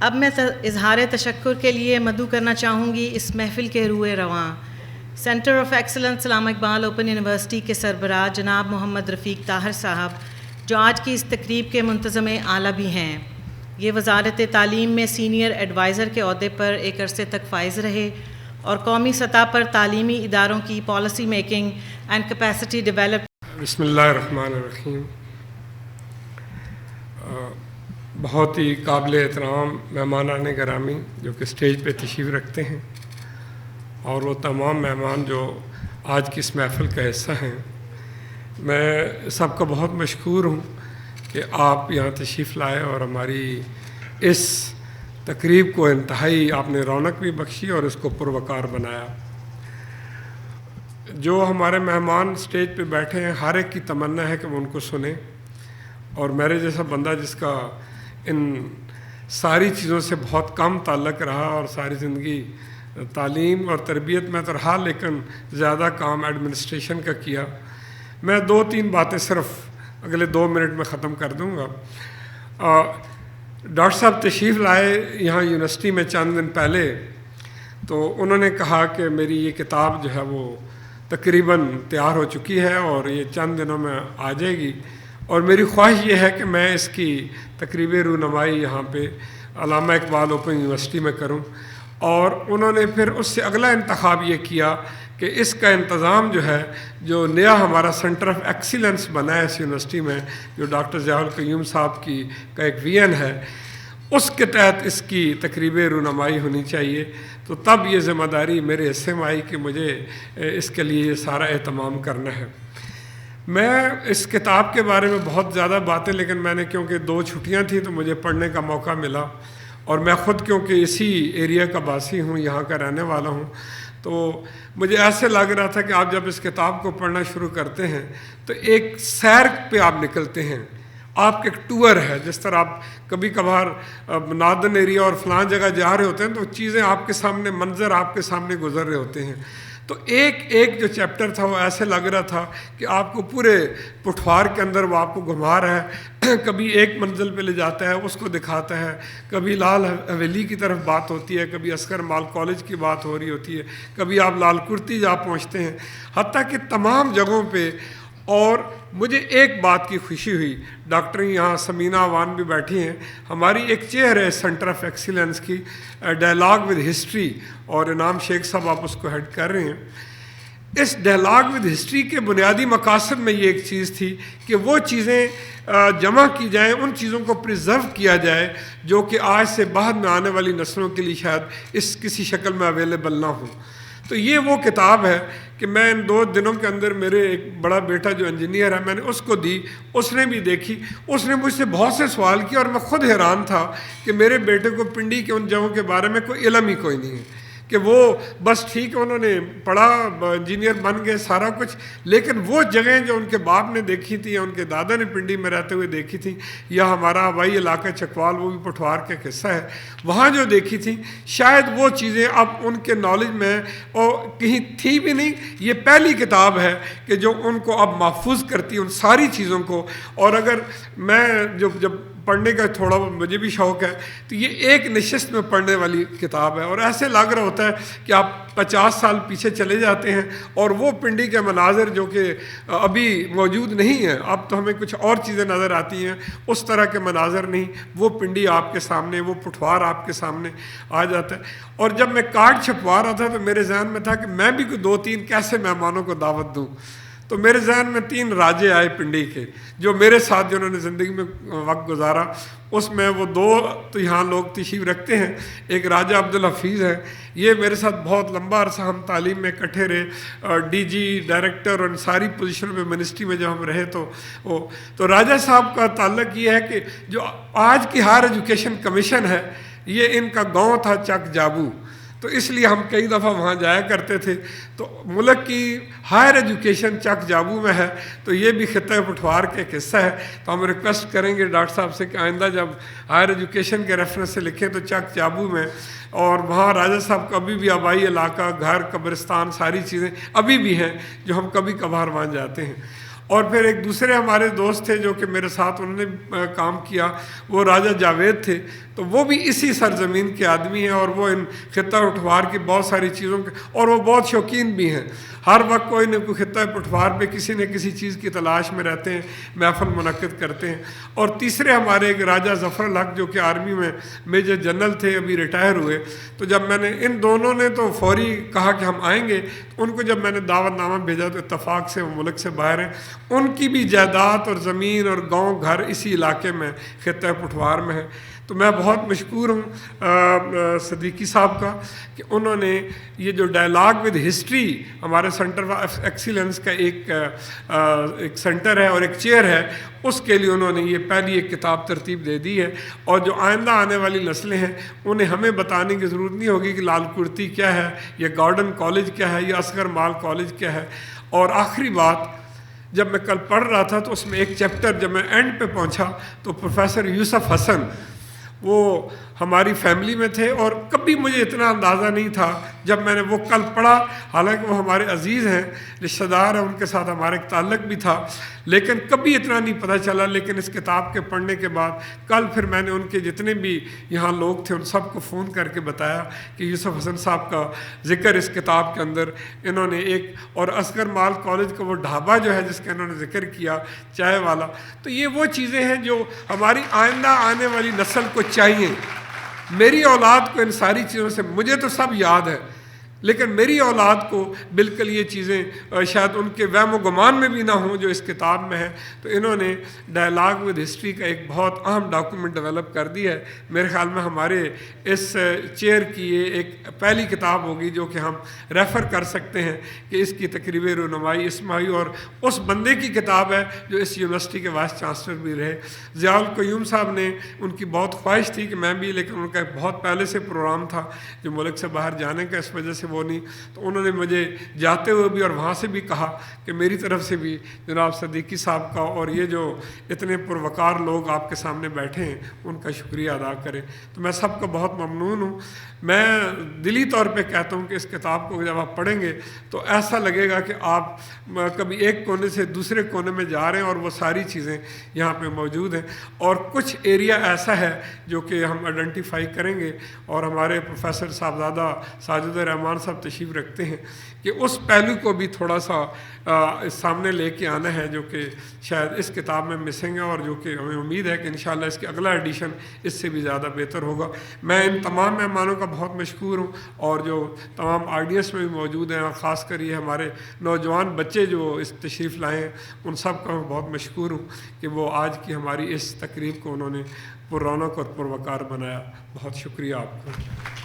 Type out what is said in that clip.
اب میں اظہار تشکر کے لیے مدعو کرنا چاہوں گی اس محفل کے روئے رواں centre of excellence Allama Iqbal open university کے سربراہ جناب محمد رفیق طاہر صاحب، جو آج کی اس تقریب کے منتظم اعلیٰ بھی ہیں۔ یہ وزارت تعلیم میں سینئر ایڈوائزر کے عہدے پر ایک عرصے تک فائز رہے اور قومی سطح پر تعلیمی اداروں کی policy making and capacity develop. بسم اللہ الرحمن الرحیم۔ بہت ہی قابل احترام مہمانان گرامی جو کہ اسٹیج پہ تشریف رکھتے ہیں، اور وہ تمام مہمان جو آج کی اس محفل کا حصہ ہیں، میں سب کا بہت مشکور ہوں کہ آپ یہاں تشریف لائے اور ہماری اس تقریب کو انتہائی آپ نے رونق بھی بخشی اور اس کو پروقار بنایا۔ جو ہمارے مہمان اسٹیج پہ بیٹھے ہیں، ہر ایک کی تمنا ہے کہ وہ ان کو سنیں، اور میرے جیسا بندہ جس کا ان ساری چیزوں سے بہت کم تعلق رہا اور ساری زندگی تعلیم اور تربیت میں تو رہا، لیکن زیادہ کام ایڈمنسٹریشن کا کیا، میں 2-3 باتیں صرف اگلے 2 منٹ میں ختم کر دوں گا۔ ڈاکٹر صاحب تشریف لائے یہاں یونیورسٹی میں چند دن پہلے، تو انہوں نے کہا کہ میری یہ کتاب جو ہے وہ تقریباً تیار ہو چکی ہے اور یہ چند دنوں میں آ جائے گی، اور میری خواہش یہ ہے کہ میں اس کی تقریب رونمائی یہاں پہ علامہ اقبال اوپن یونیورسٹی میں کروں۔ اور انہوں نے پھر اس سے اگلا انتخاب یہ کیا کہ اس کا انتظام جو ہے، جو نیا ہمارا سینٹر آف ایکسیلنس بنا ہے اس یونیورسٹی میں، جو ڈاکٹر ضیاء القیوم صاحب کا ایک ویژن ہے، اس کے تحت اس کی تقریب رونمائی ہونی چاہیے۔ تو تب یہ ذمہ داری میرے حصے میں آئی کہ مجھے اس کے لیے یہ سارا اہتمام کرنا ہے۔ میں اس کتاب کے بارے میں بہت زیادہ باتیں، لیکن میں نے کیونکہ 2 چھٹیاں تھیں تو مجھے پڑھنے کا موقع ملا، اور میں خود کیونکہ اسی ایریا کا باسی ہوں، یہاں کا رہنے والا ہوں، تو مجھے ایسے لگ رہا تھا کہ آپ جب اس کتاب کو پڑھنا شروع کرتے ہیں تو ایک سیر پہ آپ نکلتے ہیں، آپ کا ایک ٹور ہے۔ جس طرح آپ کبھی کبھار نادن ایریا اور فلاں جگہ جا رہے ہوتے ہیں تو چیزیں آپ کے سامنے، منظر آپ کے سامنے گزر رہے ہوتے ہیں، تو ایک جو چیپٹر تھا وہ ایسے لگ رہا تھا کہ آپ کو پورے پٹھوار کے اندر وہ آپ کو گھما رہا ہے، کبھی ایک منزل پہ لے جاتا ہے، اس کو دکھاتا ہے، کبھی لال حویلی کی طرف بات ہوتی ہے، کبھی عسکر مال کالج کی بات ہو رہی ہوتی ہے، کبھی آپ لال کرتی جا پہنچتے ہیں، حتیٰ کہ تمام جگہوں پہ۔ اور مجھے ایک بات کی خوشی ہوئی، ڈاکٹر یہاں سمینہ عوان بھی بیٹھی ہیں، ہماری ایک چیئر ہے سینٹر آف ایکسیلنس کی، ڈائلاگ ود ہسٹری، اور انعام شیخ صاحب آپ اس کو ہیڈ کر رہے ہیں۔ اس ڈائلاگ ود ہسٹری کے بنیادی مقاصد میں یہ ایک چیز تھی کہ وہ چیزیں جمع کی جائیں، ان چیزوں کو پریزرو کیا جائے جو کہ آج سے بعد میں آنے والی نسلوں کے لیے شاید اس کسی شکل میں اویلیبل نہ ہوں۔ تو یہ وہ کتاب ہے کہ میں ان 2 دنوں کے اندر، میرے ایک بڑا بیٹا جو انجینئر ہے، میں نے اس کو دی، اس نے بھی دیکھی، اس نے مجھ سے بہت سے سوال کیے، اور میں خود حیران تھا کہ میرے بیٹے کو پنڈی کے ان جگہوں کے بارے میں کوئی علم ہی کوئی نہیں ہے، کہ وہ بس ٹھیک ہے انہوں نے پڑھا، انجینئر بن گئے، سارا کچھ، لیکن وہ جگہیں جو ان کے باپ نے دیکھی تھی یا ان کے دادا نے پنڈی میں رہتے ہوئے دیکھی تھی، یا ہمارا آبائی علاقہ چکوال وہ بھی پٹھوار کا ایک حصہ ہے، وہاں جو دیکھی تھی، شاید وہ چیزیں اب ان کے نالج میں اور کہیں تھی بھی نہیں۔ یہ پہلی کتاب ہے کہ جو ان کو اب محفوظ کرتی ہے ان ساری چیزوں کو۔ اور اگر میں جب پڑھنے کا تھوڑا مجھے بھی شوق ہے، تو یہ ایک نشست میں پڑھنے والی کتاب ہے، اور ایسے لگ رہا ہوتا ہے کہ آپ 50 سال پیچھے چلے جاتے ہیں، اور وہ پنڈی کے مناظر جو کہ ابھی موجود نہیں ہیں، اب تو ہمیں کچھ اور چیزیں نظر آتی ہیں، اس طرح کے مناظر نہیں، وہ پنڈی آپ کے سامنے، وہ پٹھوار آپ کے سامنے آ جاتا ہے۔ اور جب میں کارڈ چھپوا رہا تھا تو میرے ذہن میں تھا کہ میں بھی کوئی 2-3 کیسے مہمانوں کو دعوت دوں، تو میرے ذہن میں 3 راجے آئے پنڈی کے، جو میرے ساتھ جنہوں نے زندگی میں وقت گزارا، اس میں وہ 2 تو یہاں لوگ تشریف رکھتے ہیں۔ ایک راجہ عبدالحفیظ ہے، یہ میرے ساتھ بہت لمبا عرصہ ہم تعلیم میں اکٹھے رہے، ڈی جی، ڈائریکٹر، اور ان ساری پوزیشنوں میں منسٹری میں جب ہم رہے تو راجہ صاحب کا تعلق یہ ہے کہ جو آج کی ہائر ایجوکیشن کمیشن ہے، یہ ان کا گاؤں تھا چک جابو، تو اس لیے ہم کئی دفعہ وہاں جایا کرتے تھے۔ تو ملک کی ہائر ایجوکیشن چک جابو میں ہے، تو یہ بھی خطہ پٹھوار کا ایک حصہ ہے۔ تو ہم ریکویسٹ کریں گے ڈاکٹر صاحب سے کہ آئندہ جب ہائر ایجوکیشن کے ریفرنس سے لکھیں تو چک جابو میں، اور وہاں راجہ صاحب کا ابھی بھی آبائی علاقہ، گھر، قبرستان، ساری چیزیں ابھی بھی ہیں جو ہم کبھی کبھار وہاں جاتے ہیں۔ اور پھر ایک دوسرے ہمارے دوست تھے جو کہ میرے ساتھ انہوں نے کام کیا، وہ راجہ جاوید تھے، تو تو وہ بھی اسی سرزمین کے آدمی ہیں، اور وہ ان خطہ پٹھوار کی بہت ساری چیزوں کے، اور وہ بہت شوقین بھی ہیں، ہر وقت کوئی نہ کوئی خطہ پٹھوار پہ کسی نہ کسی چیز کی تلاش میں رہتے ہیں، محفل منعقد کرتے ہیں۔ اور تیسرے ہمارے ایک راجہ ظفر الحق جو کہ آرمی میں میجر جنرل تھے، ابھی ریٹائر ہوئے، تو جب میں نے ان دونوں نے تو فوری کہا کہ ہم آئیں گے، ان کو جب میں نے دعوت نامہ بھیجا تو اتفاق سے وہ ملک سے باہر ہیں، ان کی بھی جائیداد اور زمین اور گاؤں گھر اسی علاقے میں خطہ پٹھوار میں ہے۔ تو میں بہت مشکور ہوں صدیقی صاحب کا کہ انہوں نے یہ جو ڈائلاگ ود ہسٹری ہمارے سینٹر آف ایکسیلنس کا ایک سینٹر ہے اور ایک چیئر ہے، اس کے لیے انہوں نے یہ پہلی ایک کتاب ترتیب دے دی ہے، اور جو آئندہ آنے والی نسلیں ہیں انہیں ہمیں بتانے کی ضرورت نہیں ہوگی کہ لال کرتی کیا ہے، یا گارڈن کالج کیا ہے، یا اصغر مال کالج کیا ہے۔ اور آخری بات، جب میں کل پڑھ رہا تھا تو اس میں ایک چیپٹر جب میں اینڈ پہ پہنچا تو پروفیسر یوسف حسن وہ ہماری فیملی میں تھے، اور کبھی مجھے اتنا اندازہ نہیں تھا جب میں نے وہ کل پڑھا، حالانکہ وہ ہمارے عزیز ہیں، رشتہ دار ہیں، ان کے ساتھ ہمارا ایک تعلق بھی تھا، لیکن کبھی اتنا نہیں پتہ چلا۔ لیکن اس کتاب کے پڑھنے کے بعد کل پھر میں نے ان کے جتنے بھی یہاں لوگ تھے ان سب کو فون کر کے بتایا کہ یوسف حسن صاحب کا ذکر اس کتاب کے اندر انہوں نے ایک، اور اصغر مال کالج کا وہ ڈھابا جو ہے جس کا انہوں نے ذکر کیا، چائے والا، تو یہ وہ چیزیں ہیں جو ہماری آئندہ آنے والی نسل کو چاہیے۔ میری اولاد کو ان ساری چیزوں سے، مجھے تو سب یاد ہے، لیکن میری اولاد کو بالکل یہ چیزیں شاید ان کے وہم و گمان میں بھی نہ ہوں جو اس کتاب میں ہے۔ تو انہوں نے ڈائلاگ ود ہسٹری کا ایک بہت اہم ڈاکومنٹ ڈیولپ کر دی ہے۔ میرے خیال میں ہمارے اس چیئر کی یہ ایک پہلی کتاب ہوگی جو کہ ہم ریفر کر سکتے ہیں کہ اس کی تقریب رونمائی اسماعی، اور اس بندے کی کتاب ہے جو اس یونیورسٹی کے وائس چانسلر بھی رہے۔ ضیاء القیوم صاحب نے، ان کی بہت خواہش تھی کہ میں بھی، لیکن ان کا بہت پہلے سے پروگرام تھا جو ملک سے باہر جانے کا، اس وجہ سے وہ نہیں، تو انہوں نے مجھے جاتے ہوئے بھی اور وہاں سے بھی کہا کہ میری طرف سے بھی جناب صدیقی صاحب کا اور یہ جو اتنے پروقار لوگ آپ کے سامنے بیٹھے ہیں ان کا شکریہ ادا کریں۔ تو میں سب کا بہت ممنون ہوں۔ میں دلی طور پہ کہتا ہوں کہ اس کتاب کو جب آپ پڑھیں گے تو ایسا لگے گا کہ آپ کبھی ایک کونے سے دوسرے کونے میں جا رہے ہیں، اور وہ ساری چیزیں یہاں پہ موجود ہیں۔ اور کچھ ایریا ایسا ہے جو کہ ہم آئیڈینٹیفائی کریں گے، اور ہمارے پروفیسر صاحبزادہ ساجد الرحمان صاحب تشریف رکھتے ہیں کہ اس پہلو کو بھی تھوڑا سا سامنے لے کے آنا ہے جو کہ شاید اس کتاب میں مسنگ ہے، اور جو کہ ہمیں امید ہے کہ انشاءاللہ اس کی اگلا ایڈیشن اس سے بھی زیادہ بہتر ہوگا۔ میں ان تمام مہمانوں کا بہت مشکور ہوں، اور جو تمام آڈینس میں بھی موجود ہیں، اور خاص کر یہ ہمارے نوجوان بچے جو اس تشریف لائے ہیں، ان سب کا میں بہت مشکور ہوں کہ وہ آج کی ہماری اس تقریب کو انہوں نے پر رونق اور پروقار بنایا۔ بہت شکریہ آپ کو۔